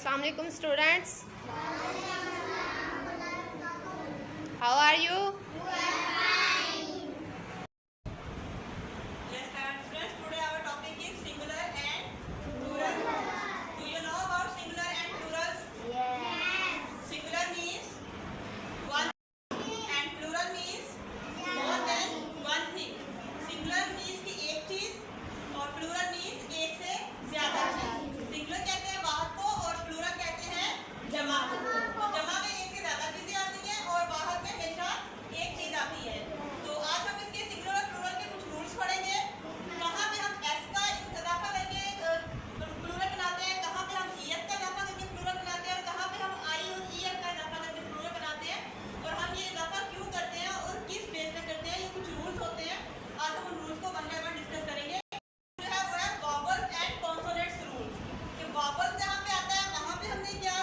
Assalamu alaikum students. How are you? Yes, students. Today our topic is singular and plural. Do you know about singular and plurals? Yes. Singular means one and plural means more than one thing. Singular means कि एक चीज और plural means एक से ज्यादा चीज. Singular कहते हैं वाहद को और plural कहते हैं जमा को. तो जमा में एक से ज्यादा चीजें आती हैं और वाहद में हमेशा एक चीज आती है. तो आज हम इसके singular और plural के कुछ रूल्स पढ़ेंगे. कहाँ पे हम s का इजाफा करके प्लूरल बनाते हैं, कहाँ पे हम es का इजाफा करके प्लूरल बनाते हैं और कहाँ पे हम i और es का इजाफा करके प्लूरल बनाते हैं और हम ये इजाफा क्यों करते हैं और किस बेस पे करते हैं. ये कुछ रूल्स होते हैं. आज हम उन रूल्स को वन बाय वन डिस्कस करेंगे. जो है वो है वॉवल्स एंड कॉन्सोनेंट्स रूल. कि वॉवल्स जहाँ पे आता है वहाँ पे हमने क्या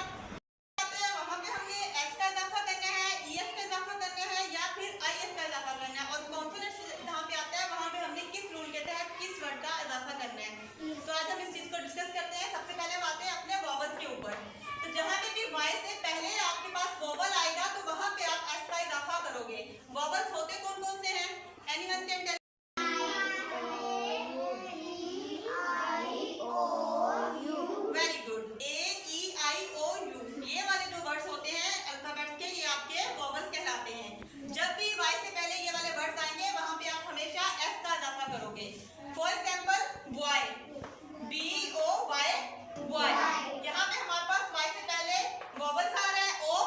करते हैं, वहाँ पे हमने s का इजाफा करना है, es का इजाफा करना है या फिर is का इजाफा करना है. और कॉन्सोनेंट्स जहाँ पे आता है वहाँ पे हमने किस रूल के तहत किस वर्ड का इजाफा करना है. तो आज हम इस चीज को डिस्कस करते हैं. सबसे पहले हम आते हैं अपने वॉवल्स के ऊपर. तो जहाँ पे भी y से पहले आपके पास वॉवल आएगा तो वहाँ पे आप s का इजाफा करोगे. वॉवल्स होते कौन कौन से हैं? Anyone can tell? Very good. A E I O U ये वाले जो वर्ड्स होते हैं अल्फाबेट्स के, ये आपके वॉवल्स कहलाते हैं. जब भी y से पहले ये वाले वर्ड्स आएंगे वहाँ पे आप हमेशा s का इजाफा करोगे. For example boy, BOY, boy. यहाँ पे हमारे पास y से पहले वॉवल्स आ रहा है o,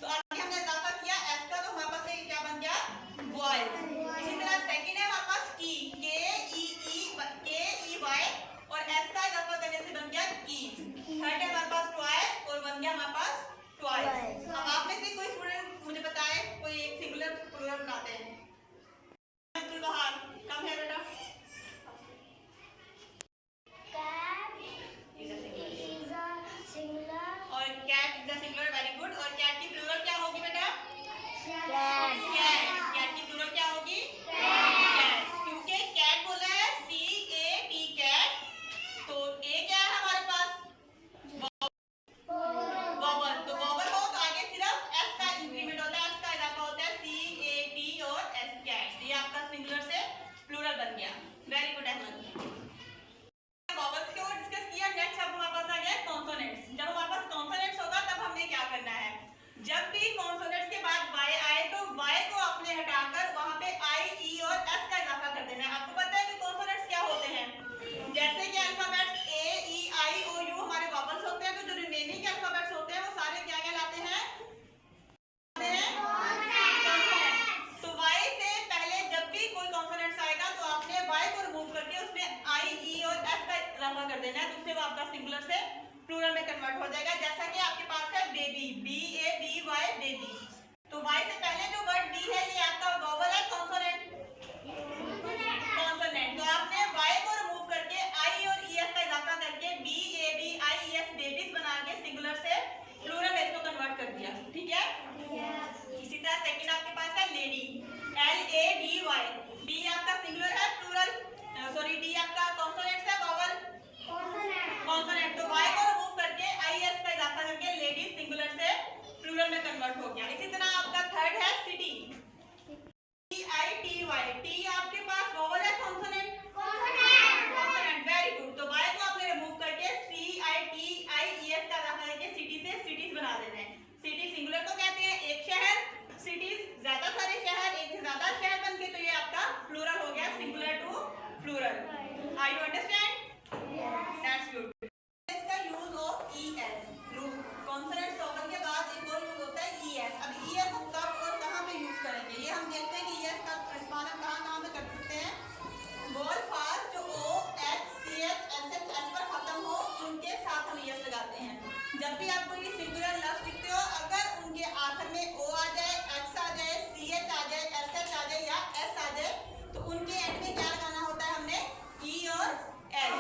तो आगे हमने इजाफा किया s का, तो हमारे पास ये क्या बन गया? boy. इसी तरह सेकंड है हमारे पास की, KEY और s का इजाफा करने से बन गया की. थर्ड है हमारे पास टॉय और बन गया हमारे पास टॉयज. अब आप में से कोई स्टूडेंट मुझे बताए कोई एक सिंगुलर प्लूरल बनाते हैं. अब्दुल बहार, कम है बेटा. और cat is the singular. Very good. और कैट की प्लूरल क्या होगी बेटा? कैट. कैट की प्लूरल क्या होगी? कैट. क्योंकि कैट बोला है CAT कैट, तो ए क्या है हमारे पास? वॉवल. तो वॉवल हो तो आगे सिर्फ s का इंक्रीमेंट होता है, s का इजाफा होता है CAT और s कैट. ये आपका सिंगुलर से प्लूरल बन गया. Very good Ahmad. वॉवल्स को डिस्कस किया. नेक्स्ट अब हमारे पास आ गया कॉन्सोनेंट्स. जब हमारे पास कॉन्सोनेंट्स होगा तब हमने क्या करना है? जब भी कॉन्सोनेंट्स के बाद y आए तो y को आपने हटाकर वहां पे i, e और s का इजाफा कर देना है. आपको पता है कि कॉन्सोनेंट्स क्या होते हैं? जैसे कि alphabets a, e, i, o, u हमारे वॉवल्स होते हैं, तो जो रिमेनिंग अल्फाबेट्स होते हैं वो सारे क्या कहलाते हैं? तो y से पहले जब भी कोई कॉन्सोनेंट्स आएगा तो आपने y को रिमूव करके उसमें i, e और s का इजाफा कर देना है, तो उससे वो आपका सिंगुलर से प्लूरल में कन्वर्ट हो जाएगा. जैसा कि आपके पास है बेबी, BABY बेबी. तो y से पहले जो वर्ड b है ये आपका वॉवल है कॉन्सोनेंट. तो आपने y को रिमूव करके i और es का इजाफा करके BABIES बेबीज बना के सिंगुलर से प्लूरल में इसको कन्वर्ट कर दिया. ठीक है. इसी तरह सेकंड आपके पास है लेडी, LADY. D आपका सिंगुलर है, प्लूरल सॉरी D आपका कॉन्सोनेंट है, वॉवल कॉन्सोनेंट. तो y को रिमूव करके IS का इजाफा करके लेडी सिंगुलर से प्लूरल में कन्वर्ट हो गया. इसी तरह आपका थर्ड है सिटी, CITY. T आपके पास वॉवल है कॉन्सोनेंट. Very good. तो y को आपने रिमूव करके CITIES का इजाफा करके सिटी से सिटीज बना देना है. सिटी सिंगुलर को कहते हैं एक शहर, सिटीज ज्यादा सारे शहर, एक से ज्यादा शहर बन के, तो ये आपका प्लूरल हो गया, singular to plural. Are you understand? That's good. इसका use of ES. Consonant vowel के बाद एक और यूज होता है ES. अब ES हम कब और कहाँ पे यूज करेंगे ये हम देखते हैं कि ES का इस्तेमाल हम कहाँ पे कर सकते हैं. बोल फास्ट जो O, H, CH, SH, S पर खत्म हो उनके साथ हम ES लगाते हैं. जब भी आप कोई सिंगुलर लफ्ज लिखते हो अगर उनके आखिर में O आ जाए, X आ जाए, CH आ जाए, SH आ जाए या S आ जाए तो उनके एंड में क्या लगाना होता है हमने? E और S.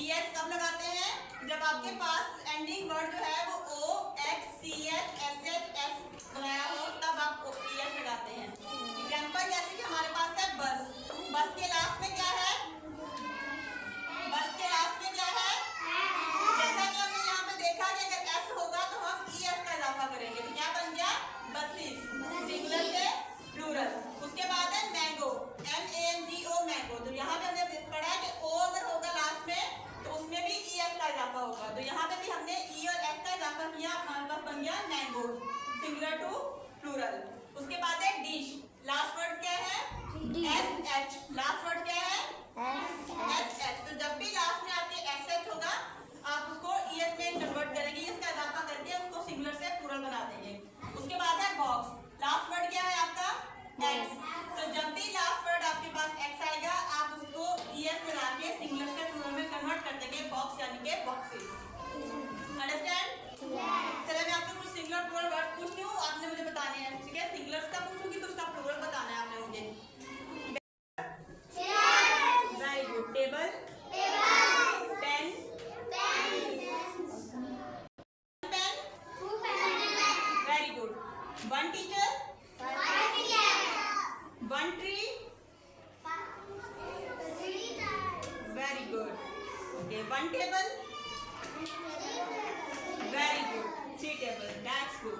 ES कब लगाते हैं? जब आपके पास एंडिंग वर्ड जो है वो O, X, CH, SH, S बनाया हो तब आप ES लगाते हैं. एग्जाम्पल जैसे कि हमारे पास है बस. बस के लास्ट में क्या है? जैसा कि हमने यहाँ पे देखा कि अगर S होगा। तो यहाँ पे भी हमने ई और एस का इजाफा किया, हमारे पास बन गया मैंगोज, सिंगुलर टू प्लूरल। उसके बाद है डिश, लास्ट वर्ड क्या है? S H. लास्ट वर्ड क्या है? S H. तो जब भी लास्ट में आपके एस एच होगा आप उसको ई एस में कन्वर्ट करेंगे, इसका इजाफा करके उसको सिंगुलर से प्लूरल बना देंगे। उसके बाद है बॉक्स, लास्ट वर्ड क्या है आपका? एक्स। तो जब भी लास्ट वर्ड आपके पास एक्स आएगा आप उसको ई एस मिला के सिंगुलर से प्लूरल में कन्वर्ट कर देंगे, बॉक्स यानी के बॉक्सेस। अंडरस्टैंड? चलिए मैं आपसे कुछ सिंगुलर प्लूरल वर्ड्स पूछती हूँ, आपने मुझे बताने हैं, ठीक है? सिंगुलर का पूछूंगी तो उसका प्लूरल बताना है आपने मुझे। Very good. Table, pen, very good. One teacher, one tree, very good. Okay, one table, very good. Three table, that's good.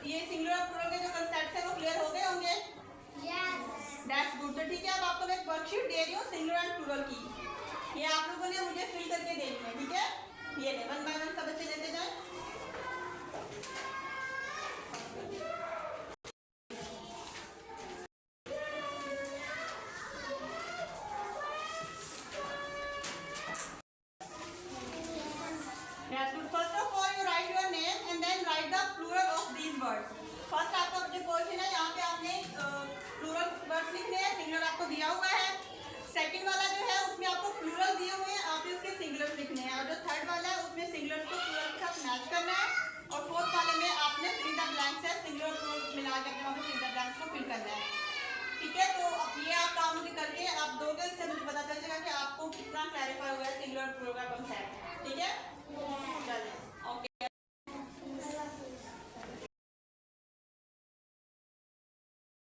ये सिंगुलर और प्लूरल के जो कांसेप्ट है वो क्लियर हो गए होंगे? That's good. तो ठीक है, अब आपको मैं एक वर्कशीट दे रही हूँ सिंगुलर एंड प्लूरल की, ये आप लोगों ने मुझे फिल करके देनी है, ठीक है? ये ले, वन बाय वन सब बच्चे देते जाए। That's good. First of all, you write your name and then write the plural of these words. First आपका जो क्वेश्चन है यहाँ पे आपने प्लूरल वर्ड्स लिखने हैं, सिंगुलर आपको दिया हुआ है। सेकंड वाला जो है उसमें आपको प्लूरल दिए हुए हैं, आपने उसके सिंगुलर्स लिखने हैं, और जो थर्ड वाला है उसमें सिंगुलर्स को प्लूरल के साथ मैच करना है, और फोर्थ वाले में आपने फिल द ब्लैंक्स है, सिंगुलर और प्लूरल मिला के अपने वहाँ पे फिल द ब्लैंक्स को फिल करना है, ठीक है? तो अब ये आप काम मुझे करके आप दोगे, इससे मुझे पता चल जाएगा कि आपको कितना क्लैरिफाई हुआ है सिंगुलर और प्लूरल का कॉन्सेप्ट, ठीक है?